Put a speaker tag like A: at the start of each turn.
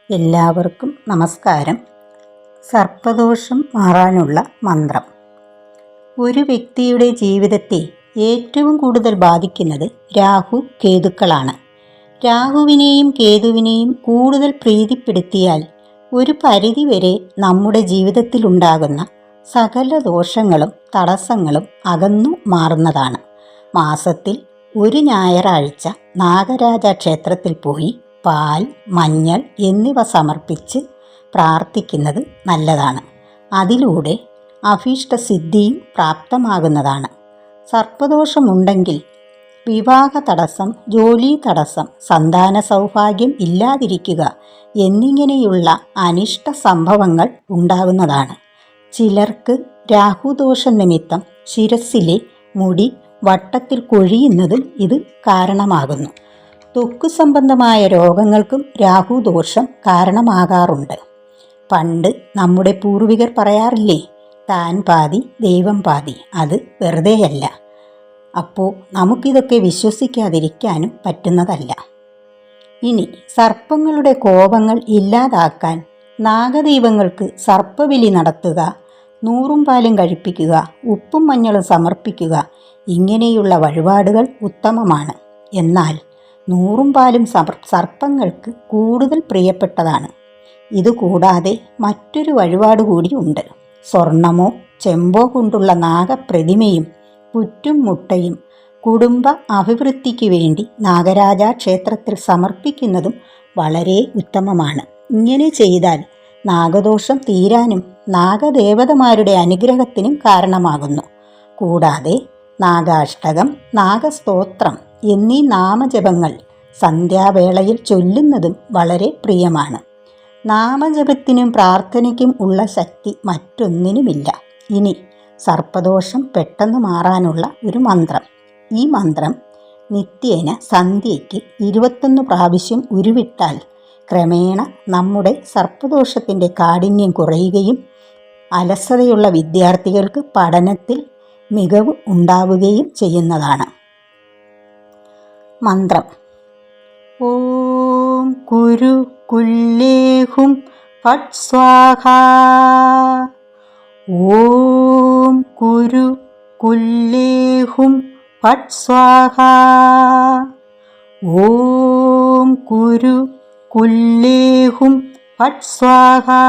A: എല്ലാവർക്കും നമസ്കാരം. സർപ്പദോഷം മാറാനുള്ള മന്ത്രം. ഒരു വ്യക്തിയുടെ ജീവിതത്തെ ഏറ്റവും കൂടുതൽ ബാധിക്കുന്നത് രാഹു കേതുക്കളാണ്. രാഹുവിനെയും കേതുവിനെയും കൂടുതൽ പ്രീതിപ്പെടുത്തിയാൽ ഒരു പരിധിവരെ നമ്മുടെ ജീവിതത്തിലുണ്ടാകുന്ന സകല ദോഷങ്ങളും തടസ്സങ്ങളും അകന്നു മാറുന്നതാണ്. മാസത്തിൽ ഒരു ഞായറാഴ്ച നാഗരാജ ക്ഷേത്രത്തിൽ പോയി പാൽ, മഞ്ഞൾ എന്നിവ സമർപ്പിച്ച് പ്രാർത്ഥിക്കുന്നത് നല്ലതാണ്. അതിലൂടെ അഭീഷ്ടസിദ്ധിയും പ്രാപ്തമാകുന്നതാണ്. സർപ്പദോഷമുണ്ടെങ്കിൽ വിവാഹ തടസ്സം, ജോലി തടസ്സം, സന്താന സൗഭാഗ്യം ഇല്ലാതിരിക്കുക എന്നിങ്ങനെയുള്ള അനിഷ്ട സംഭവങ്ങൾ ഉണ്ടാകുന്നതാണ്. ചിലർക്ക് രാഹുദോഷ നിമിത്തം ശിരസ്സിലെ മുടി വട്ടത്തിൽ കൊഴിയുന്നതും ഇത് കാരണമാകുന്നു. ത്വക്ക് സംബന്ധമായ രോഗങ്ങൾക്കും രാഹുദോഷം കാരണമാകാറുണ്ട്. പണ്ട് നമ്മുടെ പൂർവികർ പറയാറില്ലേ, താൻ പാതി ദൈവം പാതി. അത് വെറുതെയല്ല. അപ്പോൾ നമുക്കിതൊക്കെ വിശ്വസിക്കാതിരിക്കാനും പറ്റുന്നതല്ല. ഇനി സർപ്പങ്ങളുടെ കോപങ്ങൾ ഇല്ലാതാക്കാൻ നാഗദൈവങ്ങൾക്ക് സർപ്പബലി നടത്തുക, 100 പാലും കഴിപ്പിക്കുക, ഉപ്പും മഞ്ഞളും സമർപ്പിക്കുക, ഇങ്ങനെയുള്ള വഴിപാടുകൾ ഉത്തമമാണ്. എന്നാൽ 100 പാലും സർപ്പങ്ങൾക്ക് കൂടുതൽ പ്രിയപ്പെട്ടതാണ്. ഇതുകൂടാതെ മറ്റൊരു വഴിപാട് കൂടി ഉണ്ട്. സ്വർണമോ ചെമ്പോ കൊണ്ടുള്ള നാഗപ്രതിമയും പുറ്റും മുട്ടയും കുടുംബ അഭിവൃദ്ധിക്ക് വേണ്ടി നാഗരാജ ക്ഷേത്രത്തിൽ സമർപ്പിക്കുന്നതും വളരെ ഉത്തമമാണ്. ഇങ്ങനെ ചെയ്താൽ നാഗദോഷം തീരാനും നാഗദേവതമാരുടെ അനുഗ്രഹത്തിനും കാരണമാകുന്നു. കൂടാതെ നാഗാഷ്ടകം, നാഗസ്തോത്രം എന്നീ നാമജപങ്ങൾ സന്ധ്യാവേളയിൽ ചൊല്ലുന്നതും വളരെ പ്രിയമാണ്. നാമജപത്തിനും പ്രാർത്ഥനയ്ക്കും ഉള്ള ശക്തി മറ്റൊന്നിനുമില്ല. ഇനി സർപ്പദോഷം പെട്ടെന്ന് മാറാനുള്ള ഒരു മന്ത്രം. ഈ മന്ത്രം നിത്യേന സന്ധ്യയ്ക്ക് 21 പ്രാവശ്യം ഉരുവിട്ടാൽ ക്രമേണ നമ്മുടെ സർപ്പദോഷത്തിൻ്റെ കാഠിന്യം കുറയുകയും അലസതയുള്ള വിദ്യാർത്ഥികൾക്ക് പഠനത്തിൽ മികവ് ഉണ്ടാവുകയും ചെയ്യുന്നതാണ്. മന്ത്രം: ഓം കുരു കുല്ലേഹും ഫട് സ്വാഹാ. ഓം കുരു കുല്ലേഹും ഫട് സ്വാഹാ. ഓം കുരു കുല്ലേഹും ഫട് സ്വാഹാ.